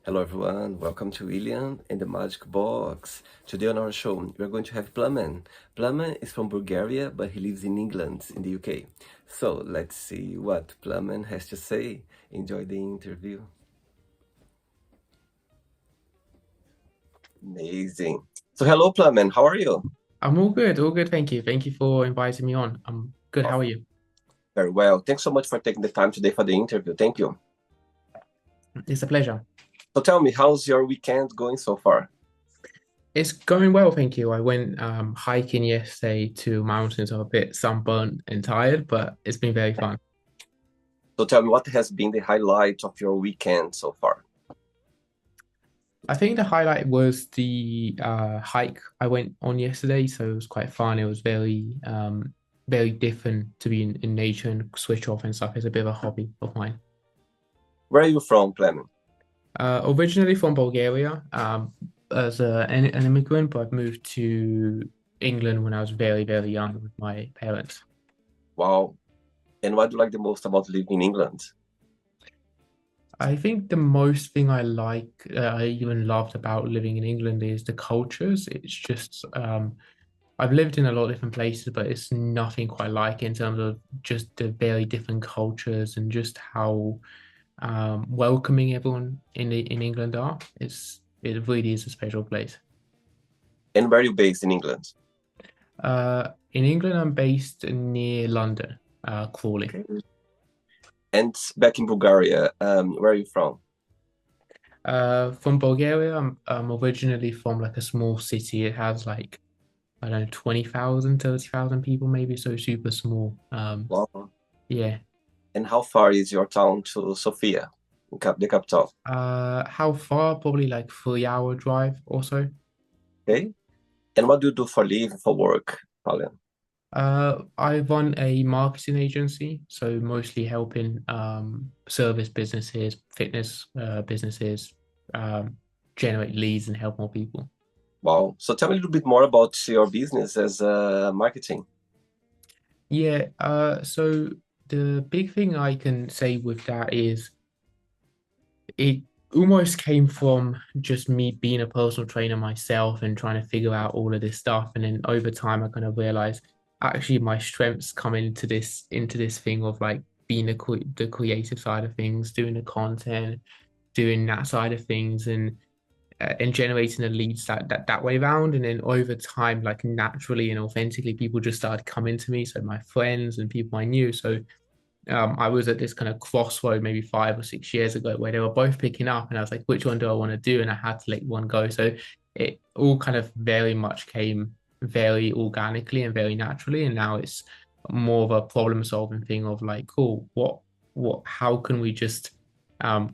Hello everyone, welcome to William and the Magic Box. Today on our show, we're going to have Plamen. Plamen is from Bulgaria, but he lives in England, in the UK. So let's see what Plamen has to say. Enjoy the interview. Amazing. So hello Plamen, how are you? I'm all good, thank you. Thank you for inviting me on. I'm good. Oh, How are you? very well. Thanks so much for taking the time today for the interview. Thank you. It's a pleasure. So tell me, how's your weekend going so far? It's going well, thank you. I went hiking yesterday to mountains. I'm a bit sunburnt and tired, but it's been very fun. So tell me, what has been the highlight of your weekend so far? I think the highlight was the hike I went on yesterday. So it was quite fun. It was very different to be in nature and switch off and stuff. It's a bit of a hobby of mine. Where are you from, Plamen? Originally from Bulgaria, as an immigrant, but I've moved to England when I was very young with my parents. Wow. And what do you like the most about living in England? I think the most thing I even loved about living in England is the cultures. It's just, I've lived in a lot of different places, but it's nothing quite like it in terms of just the very different cultures and just how welcoming everyone in England are. It really is a special place. And where are you based in England? In England, I'm based near London, Crawley. Okay. And back in Bulgaria, where are you from? From Bulgaria, I'm originally from like a small city. It has like, I don't know, 20,000, 30,000 people maybe, so super small. Wow. Yeah. And how far is your town to Sofia, the capital? How far? Probably like 3 hour drive or so. Okay. And what do you do for living, for work, Colin? I run a marketing agency, so mostly helping service businesses, fitness businesses generate leads and help more people. Wow. So tell me a little bit more about your business as marketing. Yeah, so the big thing I can say with that is it almost came from just me being a personal trainer myself and trying to figure out all of this stuff. And then over time, I kind of realized actually my strengths come into this thing of like being the creative side of things, doing the content, doing that side of things, and generating the leads that way round. And then over time, like naturally and authentically, people just started coming to me. So my friends and people I knew. So I was at this kind of crossroad maybe 5 or 6 years ago where they were both picking up, and I was like, which one do I want to do? And I had to let one go. So it all kind of very much came very organically and very naturally. And now it's more of a problem solving thing of like, cool, how can we just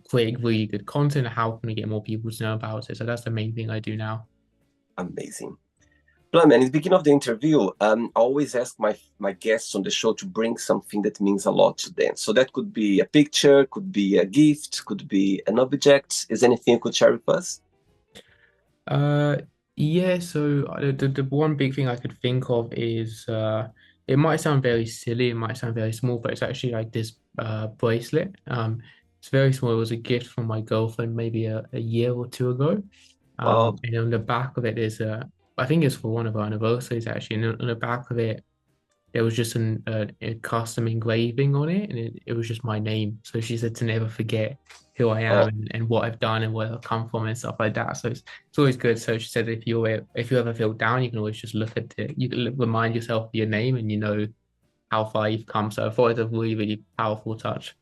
create really good content? How can we get more people to know about it? So that's the main thing I do now. Amazing. Plum, and in the beginning of the interview, I always ask my guests on the show to bring something that means a lot to them. So that could be a picture, could be a gift, could be an object. Is anything you could share with us? Uh, yeah, so the one big thing I could think of is it might sound very silly, it might sound very small, but it's actually like this bracelet. It's very small. It was a gift from my girlfriend maybe a year or two ago. Wow. And on the back of it is I think it's for one of our anniversaries actually, and on the back of it there was just a custom engraving on it, and it was just my name. So she said to never forget who I Oh, am and what I've done and where I've come from and stuff like that. So it's always good. So she said if you ever feel down, you can always just look at it. You can remind yourself of your name, and you know how far you've come. So I thought it was a really powerful touch.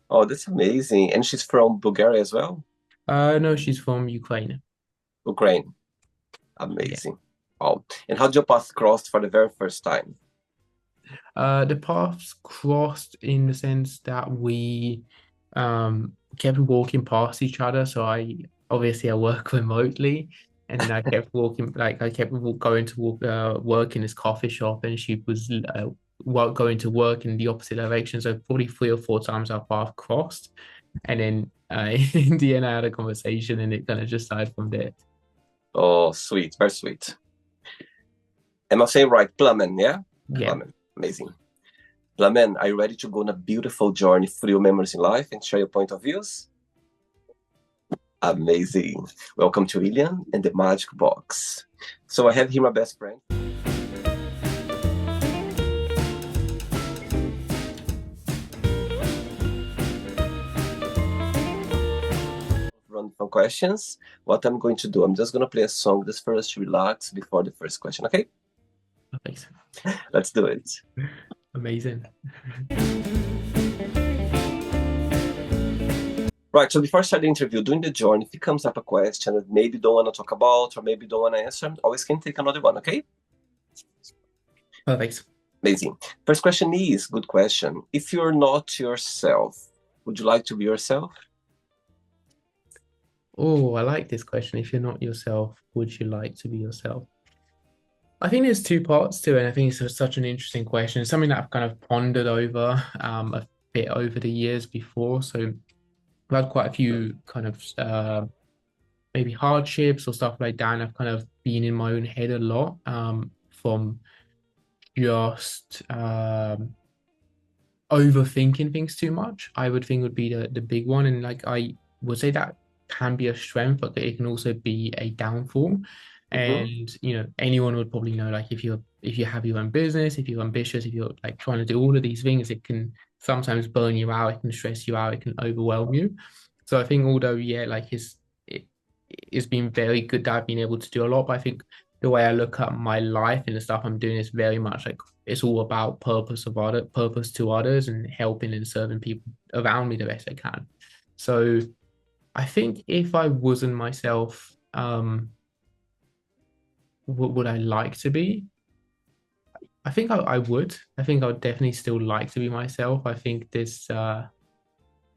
oh, that's amazing. And she's from Bulgaria as well? No, she's from Ukraine. Ukraine. Yeah. Amazing. Oh, and how did your path crossed for the very first time? The paths crossed in the sense that we kept walking past each other. So I work remotely, and then I kept walking, like I kept going to work in this coffee shop, and she was going to work in the opposite direction. So probably 3 or 4 times our path crossed, and then in the end, I had a conversation, and it kind of just started from there. Oh, sweet, very sweet. Am I saying right? Plamen, yeah? Yeah. Plamen. Amazing. Plamen, are you ready to go on a beautiful journey through your memories in life and share your point of views? Amazing. Welcome to Ilian and the Magic Box. So I have here my best friend. Run from questions. What I'm going to do, I'm just going to play a song just for us to relax before the first question, okay? Perfect. Let's do it. Amazing. Right, so before I start the interview, during the journey, if it comes up a question that maybe don't want to talk about or maybe don't want to answer, always can take another one, okay? Perfect. Amazing. First question is, good question. If you're not yourself, would you like to be yourself? Oh, I like this question. If you're not yourself, would you like to be yourself? I think there's two parts to it. And I think it's such an interesting question. It's something that I've kind of pondered over a bit over the years before. So I've had quite a few kind of maybe hardships or stuff like that. And I've kind of been in my own head a lot from just overthinking things too much. I would think would be the big one. And like I would say that can be a strength, but it can also be a downfall. Mm-hmm. And anyone would probably know, like if you have your own business, if you're ambitious, if you're like trying to do all of these things, it can sometimes burn you out, it can stress you out, it can overwhelm you. So I think although yeah, like it's been very good that I've been able to do a lot, but I think the way I look at my life and the stuff I'm doing is very much like it's all about purpose to others and helping and serving people around me the best I can. So I think if I wasn't myself, what would I like to be? I think I would. I think I would definitely still like to be myself. I think this I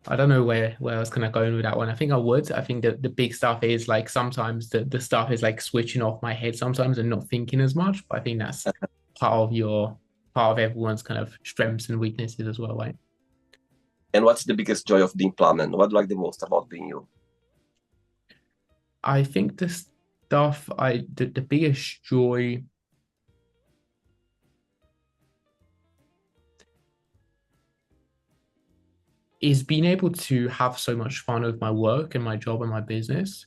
don't know where I was kind of going with that one. I think I would. I think the big stuff is like sometimes the stuff is like switching off my head sometimes and not thinking as much. But I think that's part of your part of everyone's kind of strengths and weaknesses as well, right? And what's the biggest joy of being Plamen? What do you like the most about being you? I think the stuff the biggest joy is being able to have so much fun with my work and my job and my business.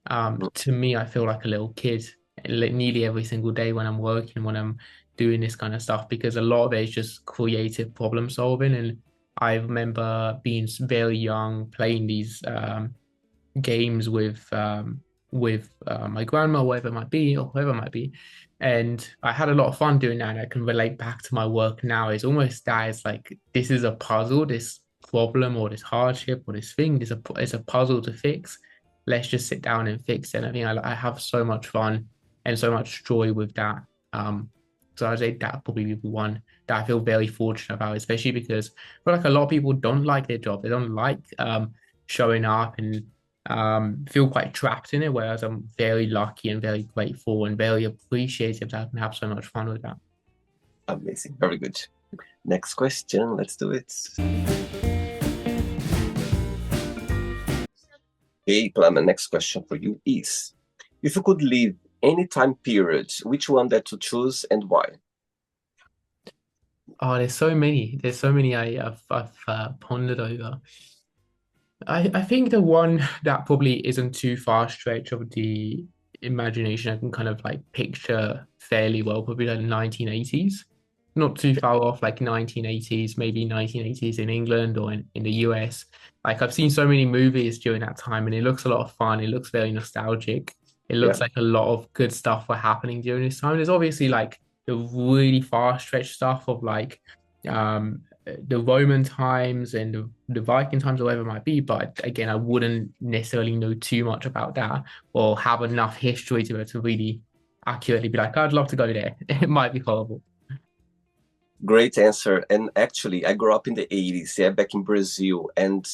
To me, I feel like a little kid nearly every single day when I'm working, when I'm doing this kind of stuff, because a lot of it is just creative problem solving. And I remember being very young, playing these games with my grandma, whatever it might be, or whoever it might be. And I had a lot of fun doing that. And I can relate back to my work now. It's almost that it's like this is a puzzle, this problem or this hardship or this thing. It's a puzzle to fix. Let's just sit down and fix it. And I think I have so much fun and so much joy with that. So I'd say that probably be one that I feel very fortunate about, especially because I feel like a lot of people don't like their job. They don't like showing up and feel quite trapped in it, whereas I'm very lucky and very grateful and very appreciative that I can have so much fun with that. Amazing. Very good. Next question. Let's do it. Okay, Plamen, next question for you is, if you could live any time period, which one that to choose and why? Oh, there's so many. There's so many I've pondered over. I think the one that probably isn't too far stretch of the imagination I can kind of like picture fairly well, probably like the 1980s. Not too far off, like 1980s, maybe 1980s in England or in the US. Like I've seen so many movies during that time and it looks a lot of fun. It looks very nostalgic. It Yeah. looks like a lot of good stuff were happening during this time. There's obviously like the really far stretch stuff of like um the Roman times and the Viking times or whatever it might be. But again, I wouldn't necessarily know too much about that or have enough history to really accurately be like, I'd love to go there. It might be horrible. Great answer. And actually, I grew up in the 80s, yeah, back in Brazil. And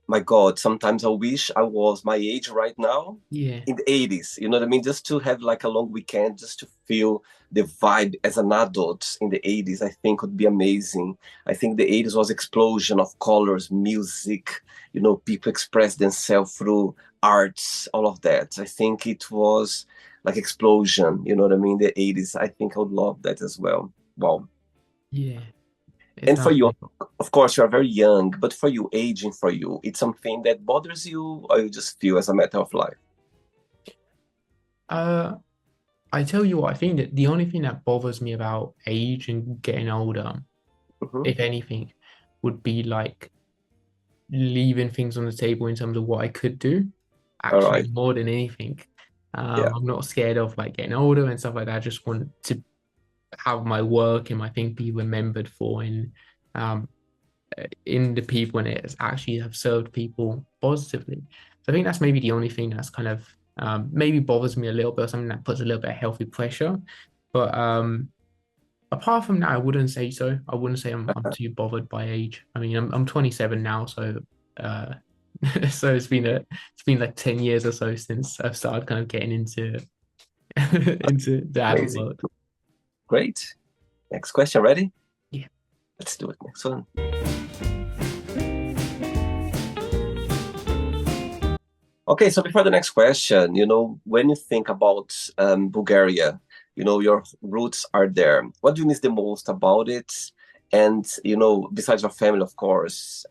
my God, sometimes I wish I was my age right now Yeah. in the 80s. You know what I mean? Just to have like a long weekend, just to feel the vibe as an adult in the 80s, I think would be amazing. I think the 80s was explosion of colors, music, people express themselves through arts, all of that. I think it was like explosion, you know what I mean? The 80s. I think I would love that as well. Wow. Yeah. It And for sounds you, beautiful. of course, you are very young, but for you, aging for you, it's something that bothers you, or you just feel as a matter of life? Uh, I tell you what, I think that the only thing that bothers me about age and getting older, Hmm. if anything, would be like leaving things on the table in terms of what I could do, All right. actually more than anything. Yeah. I'm not scared of like getting older and stuff like that. I just want to have my work and my thing be remembered for um in the people, and it actually have served people positively. So I think that's maybe the only thing that's kind of maybe bothers me a little bit, or something that puts a little bit of healthy pressure. But apart from that, I wouldn't say so. I wouldn't say I'm too bothered by age. I mean, I'm 27 now, so uh, so it's been like 10 years or so since I've started kind of getting into into the adult Amazing. world. Great. Next question. Ready? Yeah. Let's do it. Next one. Okay, so before the next question, when you think about Bulgaria, your roots are there. What do you miss the most about it? And, besides your family, of course,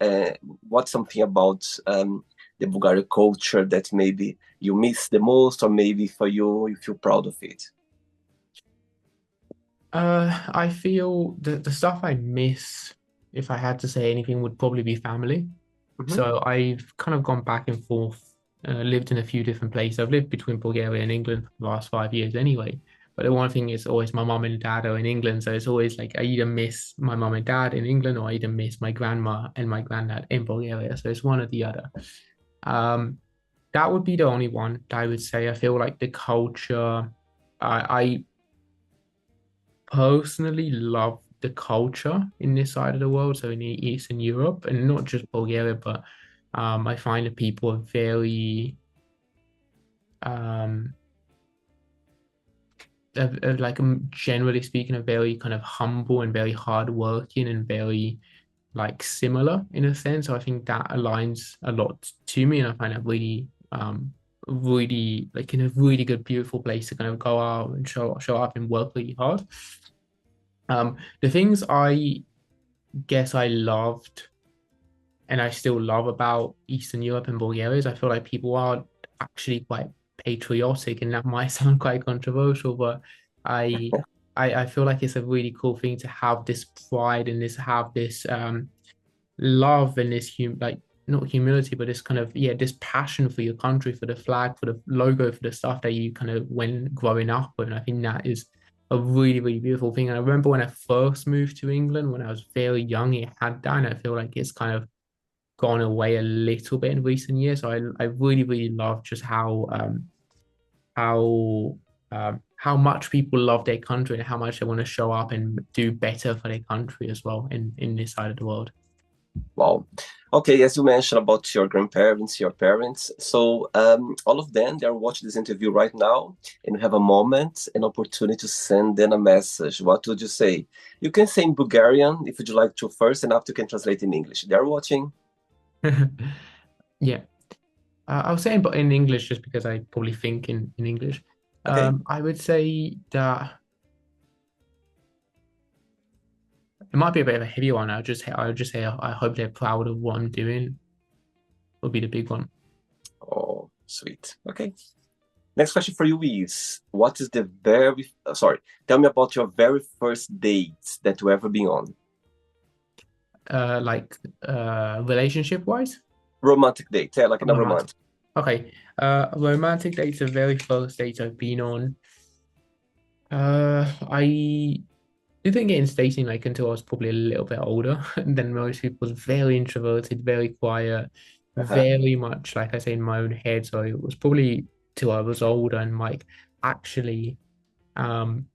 what's something about the Bulgarian culture that maybe you miss the most, or maybe for you, you feel proud of it? I feel the stuff I miss, if I had to say anything, would probably be family. Hmm. So I've kind of gone back and forth, lived in a few different places. I've lived between Bulgaria and England for the last 5 years anyway. But the one thing is always my mom and dad are in England. So it's always like I either miss my mom and dad in England, or I either miss my grandma and my granddad in Bulgaria. So it's one or the other. Um, that would be the only one that I would say. I feel like the culture, I personally love the culture in this side of the world, so in Eastern Europe, and not just Bulgaria, but I find that people are very um, like generally speaking, are very kind of humble and very hardworking and very like similar in a sense. So I think that aligns a lot to me, and I find that really like in a really good, beautiful place to kind of go out and show up and work really hard. The things I guess I loved and I still love about Eastern Europe and Bulgaria is I feel like people are actually quite patriotic, and that might sound quite controversial, but I I feel like it's a really cool thing to have this pride and this have this love and this like not humility, but this kind of this passion for your country, for the flag, for the logo, for the stuff that you kind of when growing up with. And I think that is a really, really beautiful thing. And I remember when I first moved to England when I was very young, it had that, and I feel like it's kind of gone away a little bit in recent years. So I really, really love just how how much people love their country and how much they want to show up and do better for their country as well in this side of the world. Wow. Okay, as you mentioned about your grandparents, your parents, so all of them, they're watching this interview right now, and you have a moment, an opportunity to send them a message. What would you say? You can say in Bulgarian if you'd like to first, and after you can translate in English. They're watching. Yeah. I'll say in English just because I probably think in English. Okay. I would say that it might be a bit of a heavy one. I would just say I hope they're proud of what I'm doing. Would be the big one. Oh, sweet. Okay. Next question for you is, what is the very, sorry, tell me about your very first date that you ever been on. Like relationship wise, Romantic date, yeah, like in a romantic. romantic. Okay. Romantic dates, the very first dates I've been on. I didn't get into dating like until I was probably a little bit older than most people. Was very introverted, very quiet, Uh-huh. very much like I say in my own head. So it was probably till I was older and like actually um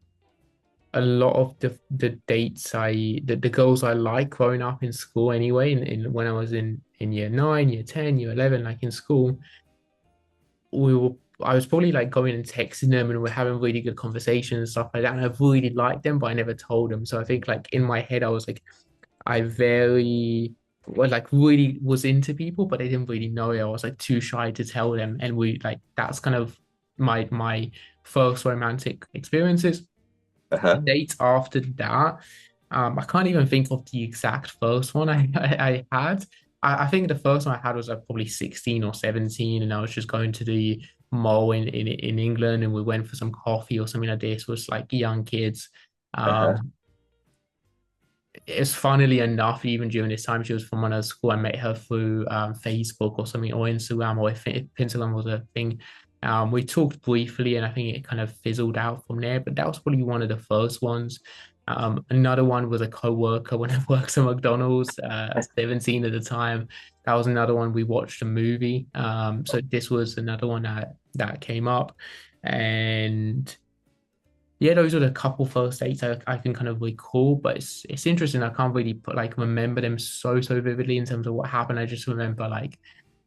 a lot of the dates the girls I like growing up in school anyway in when I was in year 9, year 10, year 11, like in school, we were I was probably like going and texting them and we're having really good conversations and stuff like that. And I really liked them, but I never told them. So I think like in my head, I was like, I very well, like really was into people, but I didn't really know it. I was like too shy to tell them. And we like that's kind of my first romantic experiences. Uh-huh. Dates after that. I can't even think of the exact first one I had. I think the first one I had was like probably 16 or 17, and I was just going to the mall in England, and we went for some coffee or something like this. It was like young kids. Uh-huh. Um, it's funnily enough, even during this time, she was from another school. I met her through Facebook or something, or Instagram, or if Instagram was a thing. We talked briefly, and I think it kind of fizzled out from there. But that was probably one of the first ones. Another one was a co-worker when I worked at McDonald's, 17 at the time. That was another one. We watched a movie. So this was another one that came up, and yeah, those are the couple first dates I can kind of recall, but it's interesting. I can't really put like remember them so vividly in terms of what happened. I just remember like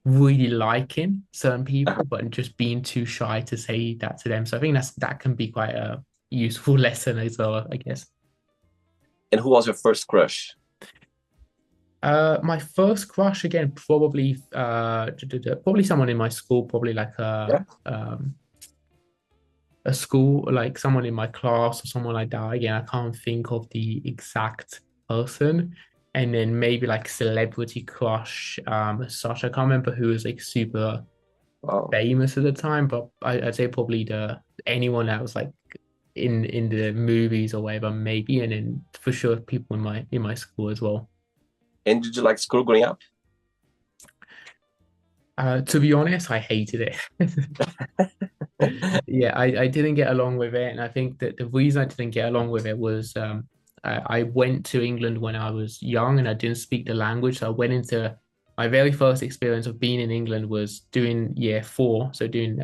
really liking certain people, but just being too shy to say that to them. So I think that can be quite a useful lesson as well, I guess. And who was your first crush? My first crush again, probably probably someone in my school, probably like Yeah. a school, like someone in my class or someone like that. Again, I can't think of the exact person. And then maybe like celebrity crush, as such. I can't remember who was like super Wow. famous at the time, but I'd say probably the anyone that was like in the movies or whatever, maybe, and then for sure people in my school as well. And did you like school growing up? To be honest, I hated it. Yeah, I didn't get along with it, and I think that the reason I didn't get along with it was I went to England when I was young and I didn't speak the language, so I went into my very first experience of being in England was doing year four, so doing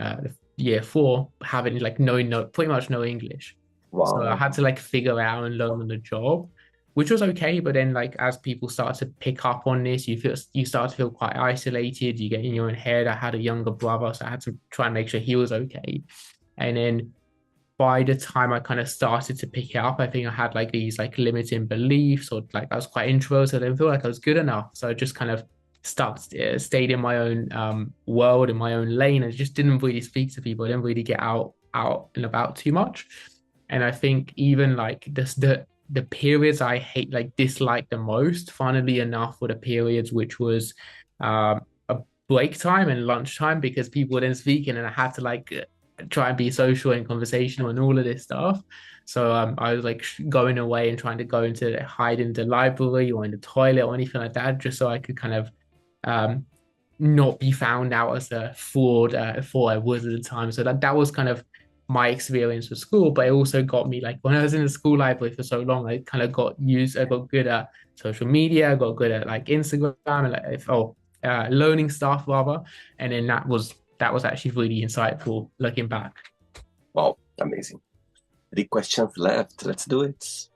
year four, having like no pretty much no English, so I Wow. had to like figure out and learn on the job, which was okay. But then like as people start to pick up on this, you start to feel quite isolated. You get in your own head. I had a younger brother, so I had to try and make sure he was okay. And then by the time I kind of started to pick it up, I think I had like these like limiting beliefs or like I was quite introverted. I didn't feel like I was good enough. So I just kind of stayed in my own world, in my own lane. I just didn't really speak to people. I didn't really get out and about too much. And I think even like the periods I hate like dislike the most, funnily enough, were the periods which was a break time and lunchtime because people were then speaking and I had to like try and be social and conversational and all of this stuff. So I was like going away and trying to go into hide in the library or in the toilet or anything like that, just so I could kind of um, not be found out as a fraud for I was at the time. So that was kind of my experience with school, but it also got me like when I was in the school library for so long, I kind of I got good at social media, I got good at like Instagram and like learning stuff rather. And then that was actually really insightful looking back. Wow. Amazing. 3 questions left. Let's do it.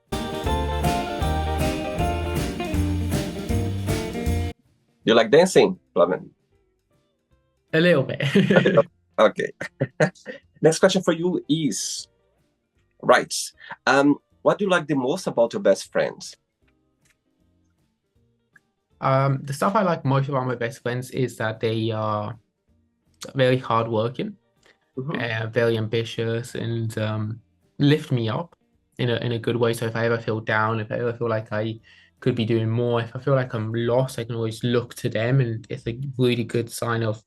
You like dancing, Plamen? A little bit. Okay. Next question for you is right. What do you like the most about your best friends? The stuff I like most about my best friends is that they are very hardworking, Mhm. very ambitious, and lift me up in a good way. So if I ever feel down, if I ever feel like I could be doing more, if I feel like I'm lost, I can always look to them, and it's a really good sign of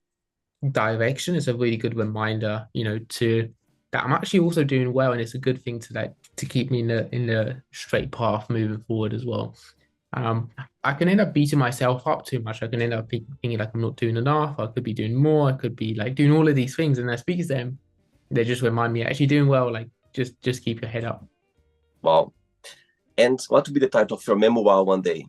direction. It's a really good reminder, to that I'm actually also doing well, and it's a good thing to keep me in the straight path moving forward as well. Um, I can end up beating myself up too much. I can end up thinking like I'm not doing enough. I could be doing more. I could be like doing all of these things, and I speak to them. They just remind me actually doing well. Like just keep your head up. Wow. And what would be the title of your memoir one day?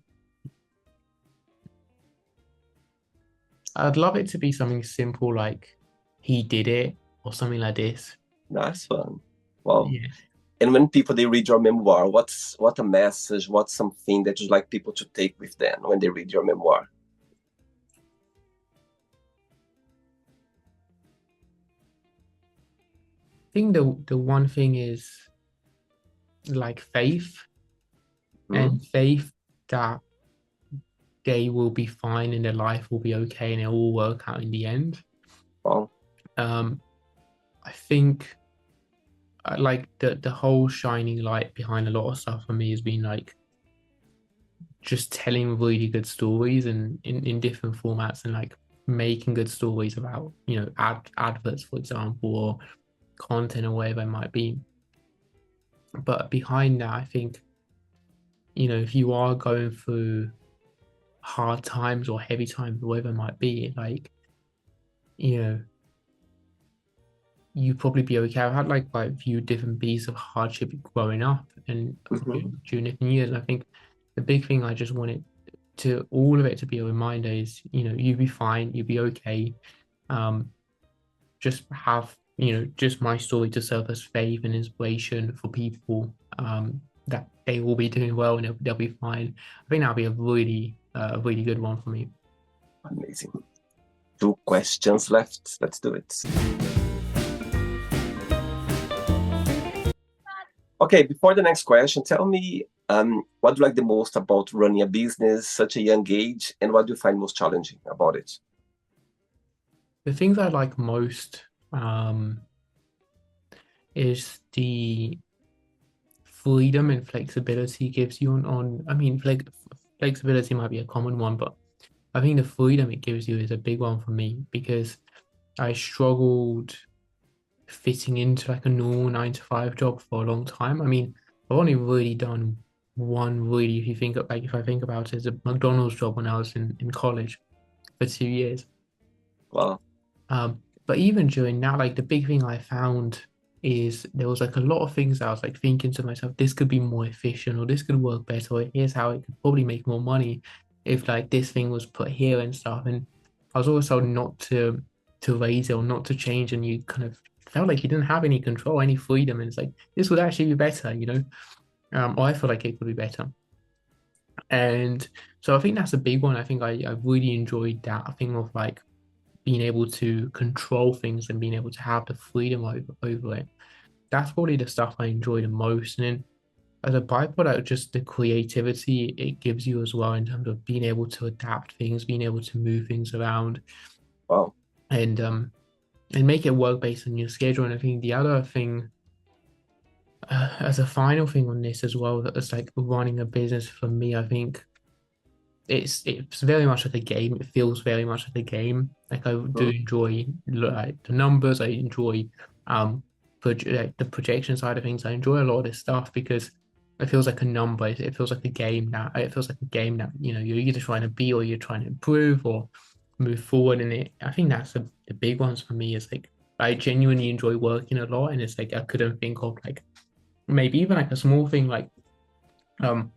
I'd love it to be something simple like he did it or something like this. Nice one. Wow. Yeah. And when people they read your memoir, what a message, what's something that you'd like people to take with them when they read your memoir? I think the one thing is like faith Hmm? and faith that they will be fine and their life will be okay and it will work out in the end. Wow. Um, I think like the whole shining light behind a lot of stuff for me has been like just telling really good stories and in different formats and like making good stories about, adverts, for example, or content or whatever it might be. But behind that, I think, if you are going through hard times or heavy times, whatever it might be, like, you know, you probably be okay. I've had like quite a few different pieces of hardship growing up and Hmm. during different years. And I think the big thing I just wanted to all of it to be a reminder is, you'll be fine, you'll be okay. Um, just have, just my story to serve as faith and inspiration for people, that they will be doing well and they'll be fine. I think that'll be a really good one for me. Amazing. Two questions left. Let's do it. Okay, before the next question, tell me what do you like the most about running a business such a young age, and what do you find most challenging about it? The things I like most, is the freedom and flexibility it gives you I mean, flexibility might be a common one, but I think the freedom it gives you is a big one for me because I struggled fitting into like a normal 9 to 5 job for a long time. I mean, I've only really done one really, if I think about it, as a McDonald's job when I was in college for 2 years. Well, But even during that, like the big thing I found is there was like a lot of things I was like thinking to myself, this could be more efficient or this could work better, or here's how it could probably make more money if like this thing was put here and stuff. And I was also not to raise it or not to change, and you kind of felt like you didn't have any control, any freedom. And it's like this would actually be better, or I feel like it could be better. And so I think that's a big one. I think I really enjoyed that thing of like being able to control things and being able to have the freedom over it. That's probably the stuff I enjoy the most. And then as a byproduct, just the creativity it gives you as well in terms of being able to adapt things, being able to move things around wow. and um and make it work based on your schedule. And I think the other thing, as a final thing on this as well, that it's like running a business for me, I think it's very much like a game. It feels very much like a game. Like I do Mhm. enjoy like the numbers. I enjoy like the projection side of things. I enjoy a lot of this stuff because it feels like a number. It feels like a game now. It feels like a game that you're either trying to be or you're trying to improve or move forward. And I think that's the big ones for me. Is like I genuinely enjoy working a lot, and it's like I couldn't think of like maybe even like a small thing like um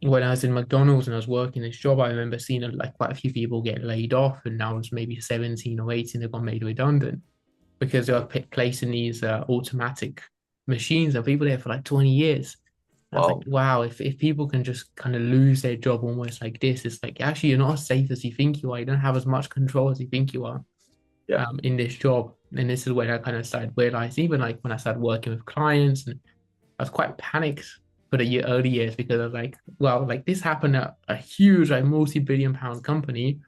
when I was in McDonald's and I was working this job, I remember seeing like quite a few people get laid off, and now it's maybe 17 or 18 that got made redundant because they were placing these automatic machines and people there for like 20 years. I was like, Wow. wow, if people can just kind of lose their job almost like this, it's like actually you're not as safe as you think you are. You don't have as much control as you think you are, Yeah. in this job. And this is when I kind of started realizing, even like when I started working with clients and I was quite panicked for the early years because I was like, well, like this happened at a huge, like multi-billion pound company.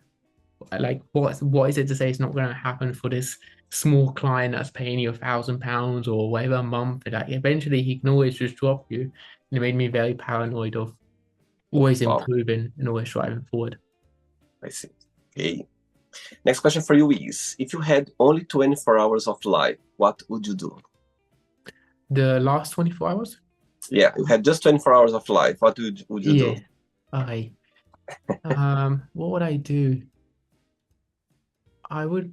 Like, what is it to say it's not going to happen for this small client that's paying you £1,000 or whatever a month? Like, eventually, he can always just drop you. And it made me very paranoid of always Wow. improving and always striving forward. I see. Okay. Next question for you is, if you had only 24 hours of life, what would you do? The last 24 hours? Yeah, you had just 24 hours of life. What would you Yeah. do? Okay. What would I do? I would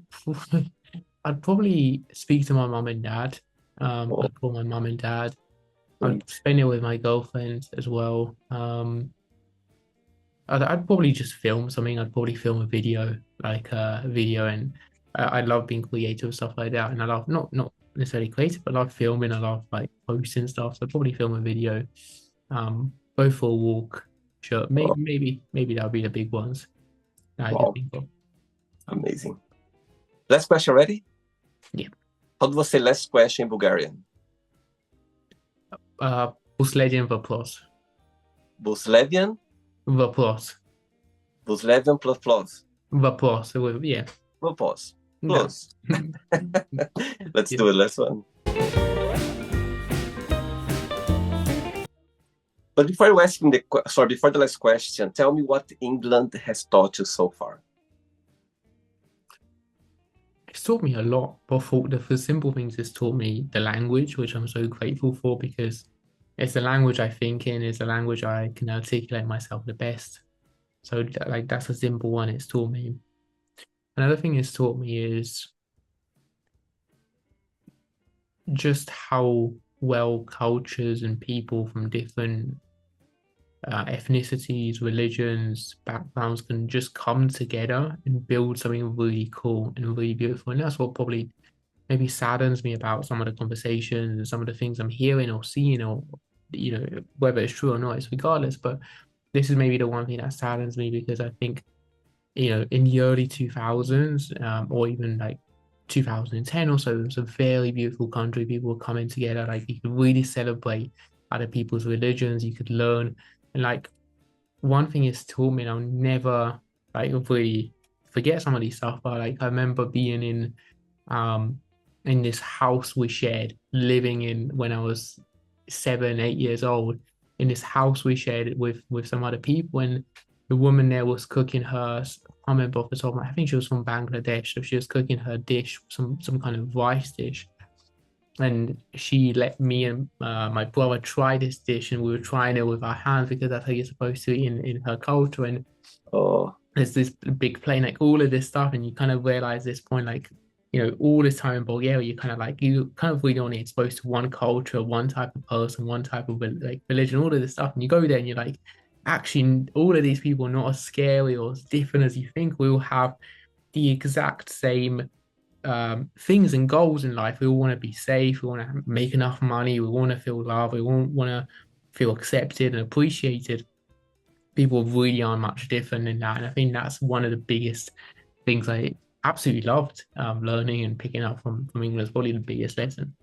I'd probably speak to my mom and dad. Oh, I'd call my mom and dad. I'd sweet. spend it with my girlfriend as well. I'd probably just film something. I'd probably film a video, like a video, and I love being creative and stuff like that. And I love not necessarily creative, but I love filming. I love like posting stuff. So I'd probably film a video. Go for a walk. Sure, Oh, maybe that would be the big ones that I could wow. think of. Amazing. Last question, ready? Yeah. How do you say last question in Bulgarian? Последен въпрос. Buslevian? Въпрос. Buslevian plus plus. Въпрос. Yeah. Well, pause. Да. Close. Let's Yeah. do it. Last one. But before you ask me sorry, before the last question, tell me what England has taught you so far. It's taught me a lot, but for simple things, it's taught me the language, which I'm so grateful for because it's the language I think in, it's the language I can articulate myself the best. So like that's a simple one it's taught me. Another thing it's taught me is just how well cultures and people from different ethnicities, religions, backgrounds can just come together and build something really cool and really beautiful. And that's what probably maybe saddens me about some of the conversations and some of the things I'm hearing or seeing, or whether it's true or not, it's regardless. But this is maybe the one thing that saddens me because I think in the early 2000s, or even like 2010 or so, it was a very beautiful country. People were coming together, like you could really celebrate other people's religions, you could learn. And like one thing is taught me, and I'll never like really forget some of these stuff, but like I remember being um in this house we shared, living in when I was 7, 8 years old, in this house we shared with some other people, and the woman there was cooking her, I can't remember off the top of my, I think she was from Bangladesh, so she was cooking her dish, some kind of rice dish, and she let me and my brother try this dish, and we were trying it with our hands because that's how you're supposed to in her culture. And Oh, there's this big plane, like all of this stuff, and you kind of realize this point, like, all this time in Bulgaria, you kind of really only exposed to one culture, one type of person, one type of like religion, all of this stuff. And you go there and you're like, actually, all of these people are not as scary or as different as you think. We all have the exact same things and goals in life. We all want to be safe, we want to make enough money, we want to feel loved, we want to feel accepted and appreciated. People really are much different in that. And I think that's one of the biggest things I absolutely loved learning and picking up from England is probably the biggest lesson.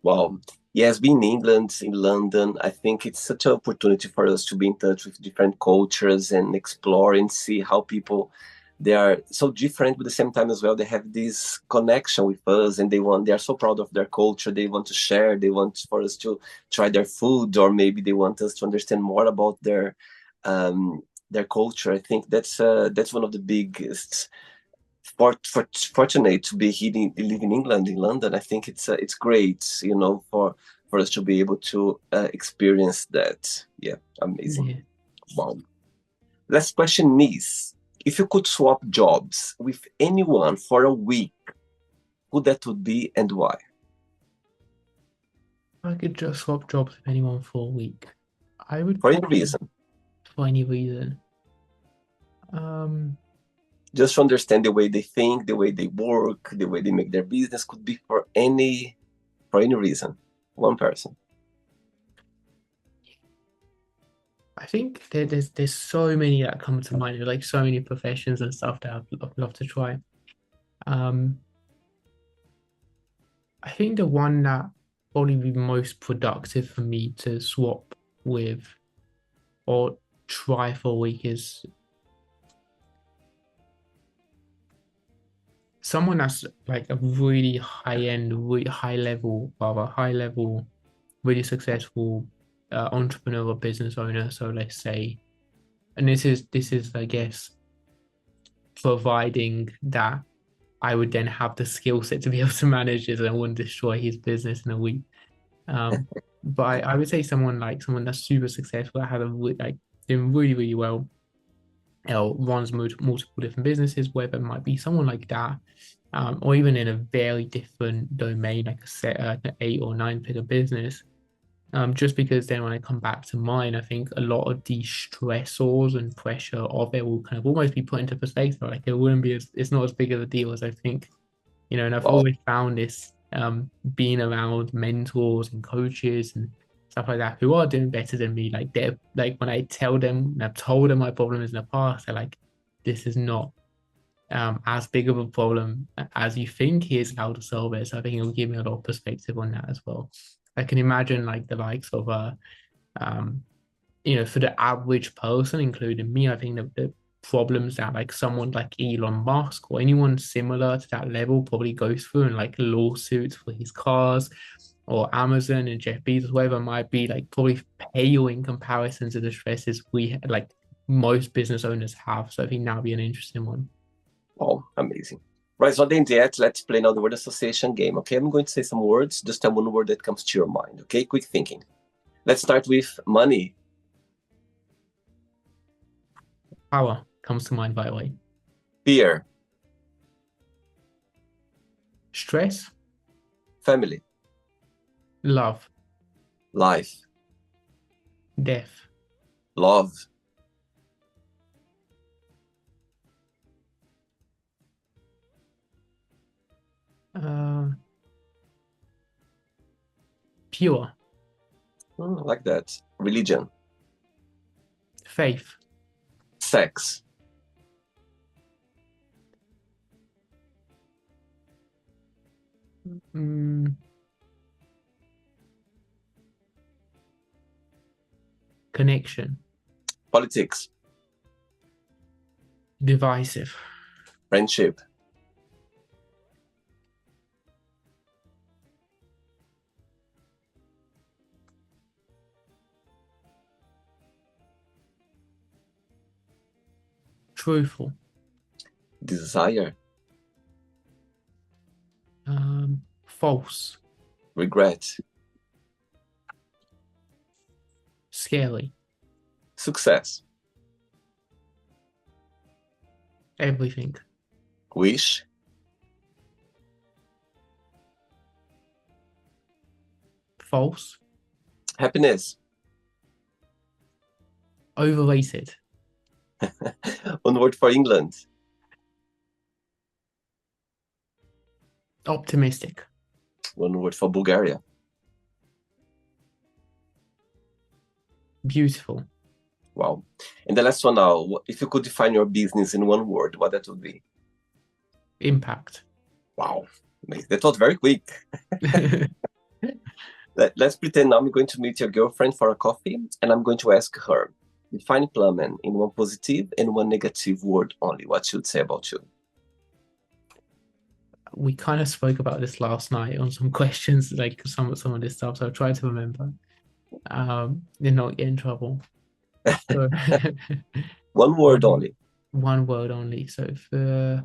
wow. Yes, being in England, in London, I think it's such an opportunity for us to be in touch with different cultures and explore and see how people they are so different, but at the same time as well, they have this connection with us and they are so proud of their culture. They want to share, they want for us to try their food, or maybe they want us to understand more about their culture. I think that's one of the biggest fortunate to be here live in England, in London. I think it's great, for us to be able to experience that. Yeah, amazing. Yeah. Wow. Last question is, if you could swap jobs with anyone for a week, who that would be and why? I could just swap jobs with anyone for a week. I would For any probably, reason, for any reason. Um, just to understand the way they think, the way they work, the way they make their business, could be for any reason. One person. I think there's so many that come to mind, like so many professions and stuff that I'd love to try. Um, I think the one that probably be most productive for me to swap with or try for a week is someone that's like a really high end, really high level, rather high level, really successful entrepreneur or business owner. So let's say, and this is I guess providing that I would then have the skill set to be able to manage it and I wouldn't destroy his business in a week. Um, but I would say someone that's super successful, that had like doing really, really well, runs multiple different businesses, whether it might be someone like that, or even in a very different domain, like an 8 or 9 figure business. Just because then when I come back to mine, I think a lot of the stressors and pressure of it will kind of almost be put into perspective. Like it wouldn't be it's not as big of a deal as I think, and I've Wow. always found this being around mentors and coaches and stuff like that who are doing better than me. Like they're like when I tell them, and I've told them my problems in the past, they're like, this is not as big of a problem as you think. Here's how to solve it. So I think it'll give me a lot of perspective on that as well. I can imagine like the likes of um for the average person, including me, I think the problems that like someone like Elon Musk or anyone similar to that level probably goes through, and like lawsuits for his cars, or Amazon and Jeff Bezos, whoever might be, like probably pale in comparison to the stresses we like most business owners have. So I think that'll be an interesting one. Oh, amazing. Right, so then yet, let's play now the word association game. Okay, I'm going to say some words, just tell one word that comes to your mind. Okay, quick thinking. Let's start with money. Power comes to mind, by the way. Fear. Stress, Family. love, Life. death, Love. uh, pure, I like that. Religion. faith, Sex. mm, connection, Politics. divisive, Friendship. truthful, Desire. false, Regret. scary, Success. everything, Wish. false, Happiness. overrated, One word for England. optimistic, One word for Bulgaria. beautiful, Wow. And the last one now, if you could define your business in one word, what that would be? impact. Wow. Amazing. That was very quick. Let's pretend now I'm going to meet your girlfriend for a coffee and I'm going to ask her, define Plamen in one positive and one negative word only. What she would say about you? We kind of spoke about this last night on some questions, like some of this stuff. So I'll try to remember. And not get in trouble. So, One word one, only. one word only. So for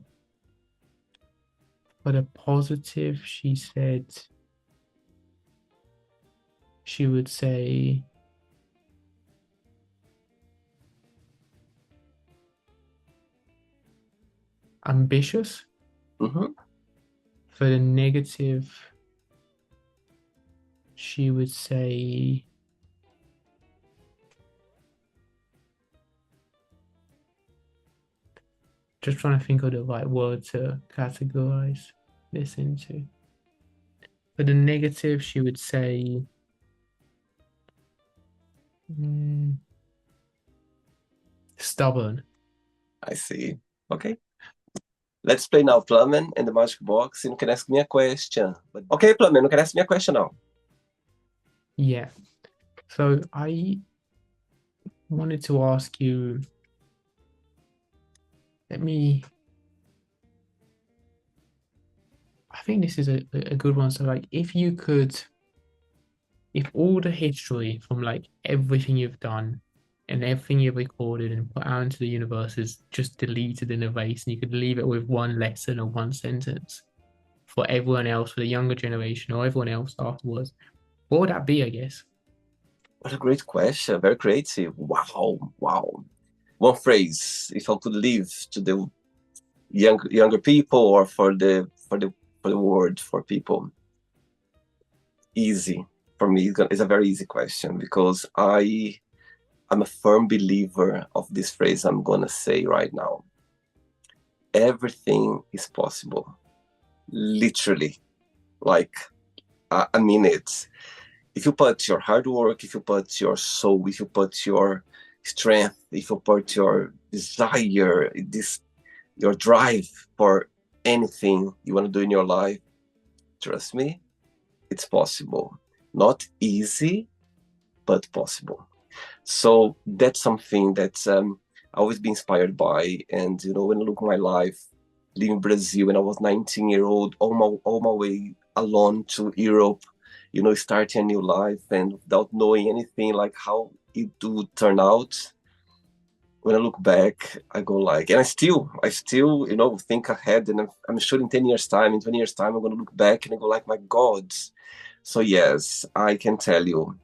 the positive, she said she would say ambitious. Mm-hmm. For the negative, she would say just trying to think of the right word to categorize this into. For the negative, she would say stubborn. I see. Okay. Let's play now, Plamen and the magic box. You can ask me a question. Okay, Plamen, you can ask me a question now. Yeah. So I wanted to ask you, I think this is a good one. So like if all the history from like everything you've done and everything you've recorded and put out into the universe is just deleted in a vase and you could leave it with one lesson or one sentence for everyone else, for the younger generation or everyone else afterwards, what would that be, I guess? What a great question. Very creative. Wow. Wow. One phrase, if I could leave to the younger people or for the world, for people. Easy. For me, it's a very easy question because I'm a firm believer of this phrase I'm gonna say right now. Everything is possible. Literally. Like, I mean it. If you put your hard work, if you put your soul, if you put your strength, if you put your desire, your drive for anything you want to do in your life, trust me, it's possible. Not easy, but possible. So that's something that I always been inspired by. And when I look at my life, living in Brazil when I was 19-year-old, all my way alone to Europe, starting a new life and without knowing anything like how it would turn out. When I look back, I go like, and I still, think ahead, and I'm sure in 10 years time, in 20 years time, I'm going to look back and I go like, my God. So yes, I can tell you,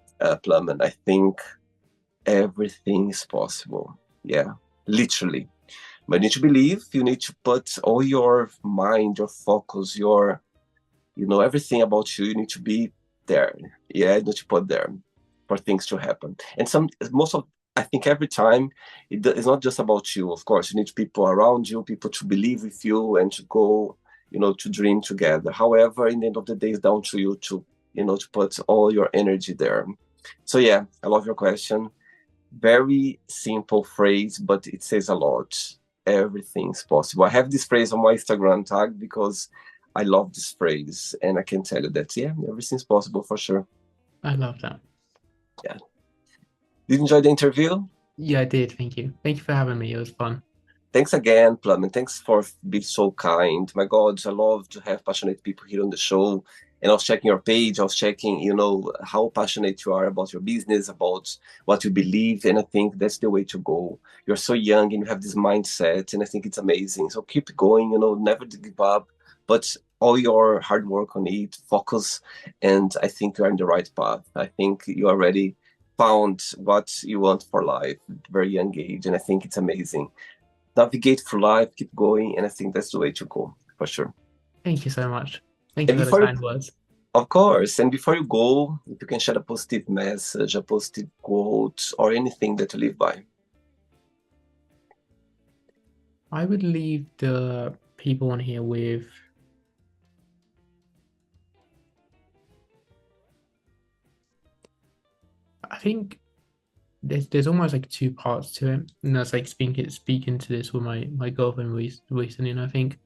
Plamen, I think everything is possible. Yeah, literally. But you need to believe, you need to put all your mind, your focus, everything about you, you need to be there. Yeah, you need to put there for things to happen. And I think every time, it's not just about you, of course. You need people around you, people to believe with you and to go, to dream together. However, in the end of the day, it's down to you to put all your energy there. So yeah, I love your question. Very simple phrase, but it says a lot. Everything's possible. I have this phrase on my Instagram tag because I love this phrase, and I can tell you that, yeah, everything's possible for sure. I love that. Yeah. Did you enjoy the interview? Yeah, I did. Thank you. Thank you for having me. It was fun. Thanks again, Plum, and thanks for being so kind. My God, I love to have passionate people here on the show. And I was checking your page, I was checking, how passionate you are about your business, about what you believe, and I think that's the way to go. You're so young and you have this mindset, and I think it's amazing. So keep going, never to give up, but all your hard work on it, focus, and I think you're in the right path. I think you already found what you want for life at a very young age, and I think it's amazing. Navigate through life, keep going, and I think that's the way to go for sure. Thank you so much. Thank you And for the before you, kind words. of course, and before you go, if you can share a positive message, a positive quote, or anything that you live by. I would leave the people on here with I think there's almost like two parts to it. And that's like speaking to this with my girlfriend recently, and I think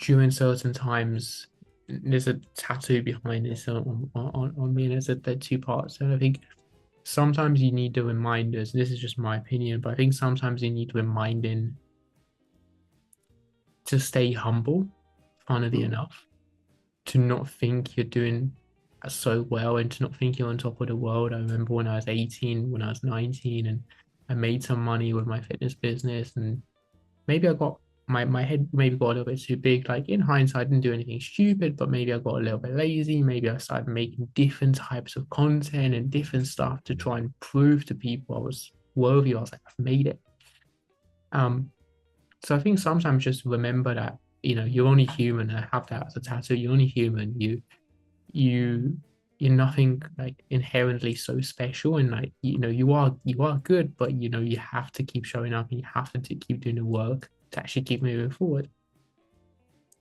during certain times there's a tattoo behind this on me, and there are two parts. And I think sometimes you need the reminders. This is just my opinion, but I think sometimes you need reminding to stay humble, funnily Mm. enough, to not think you're doing so well and to not think you're on top of the world. I remember when I was 18, when I was 19, and I made some money with my fitness business, and maybe I got my head maybe got a little bit too big. Like in hindsight, I didn't do anything stupid, but maybe I got a little bit lazy. Maybe I started making different types of content and different stuff to try and prove to people I was worthy. I was like, I've made it. Um, so I think sometimes just remember that, you're only human. I have that as a tattoo. You're only human. You you're nothing like inherently so special, and like you are good, but you have to keep showing up and you have to keep doing the work to actually keep moving forward.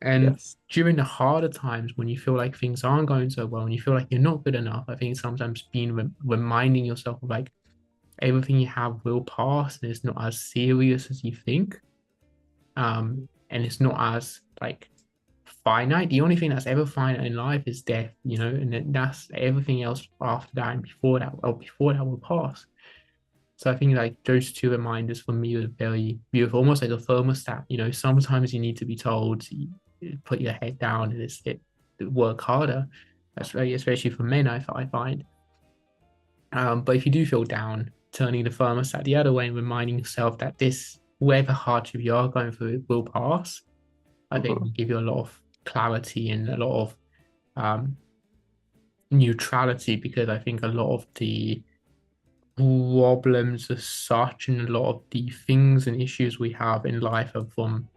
And Yes. during the harder times when you feel like things aren't going so well and you feel like you're not good enough, I think sometimes being reminding yourself of like everything you have will pass and it's not as serious as you think. And it's not as like finite. The only thing that's ever finite in life is death, and that's everything else after that and before that will pass. So I think like those two reminders for me are very beautiful, almost like a thermostat. Sometimes you need to be told, put your head down and work harder. That's very, especially for men, I find. But if you do feel down, turning the thermostat the other way and reminding yourself that this, whatever hardship you are going through, it will pass. I think will Mhm. give you a lot of clarity and a lot of um, neutrality, because I think a lot of the problems as such and a lot of the things and issues we have in life are from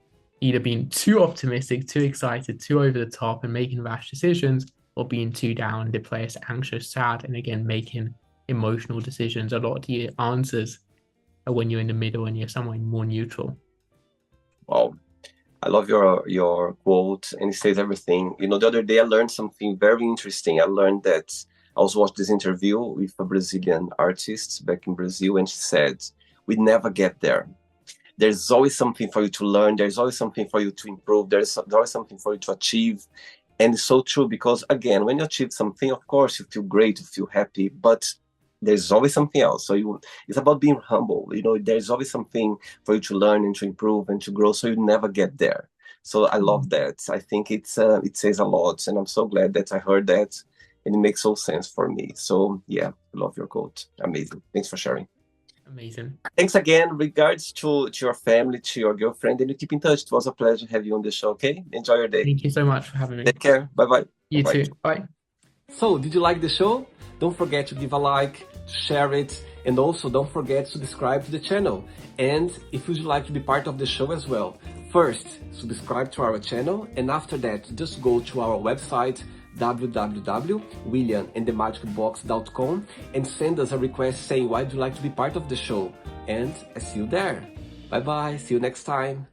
either being too optimistic, too excited, too over the top and making rash decisions, or being too down, depressed, anxious, sad, and again making emotional decisions. A lot of the answers are when you're in the middle and you're somewhere more neutral. Wow. I love your quote, and it says everything. The other day I learned something very interesting. I learned that I was watching this interview with a Brazilian artist back in Brazil, and she said, "We never get there. There's always something for you to learn. There's always something for you to improve. There's always something for you to achieve." And it's so true because, again, when you achieve something, of course, you feel great, you feel happy, but there's always something else. So it's about being humble. There's always something for you to learn and to improve and to grow. So you never get there. So I love that. I think it says a lot, and I'm so glad that I heard that. and it makes all sense for me. So yeah, I love your quote. Amazing. Thanks for sharing. Amazing. Thanks again. Regards to your family, to your girlfriend, and you keep in touch. It was a pleasure to have you on the show. Okay, enjoy your day. Thank you so much for having me. Take care. Bye bye. You Bye. too. Bye. So, did you like the show? Don't forget to give a like, to share it, and also don't forget to subscribe to the channel. And if you'd like to be part of the show as well, first, subscribe to our channel, and after that, just go to our website, www.williamandthemagicbox.com, and send us a request saying why would you like to be part of the show. And I see you there. Bye bye, see you next time.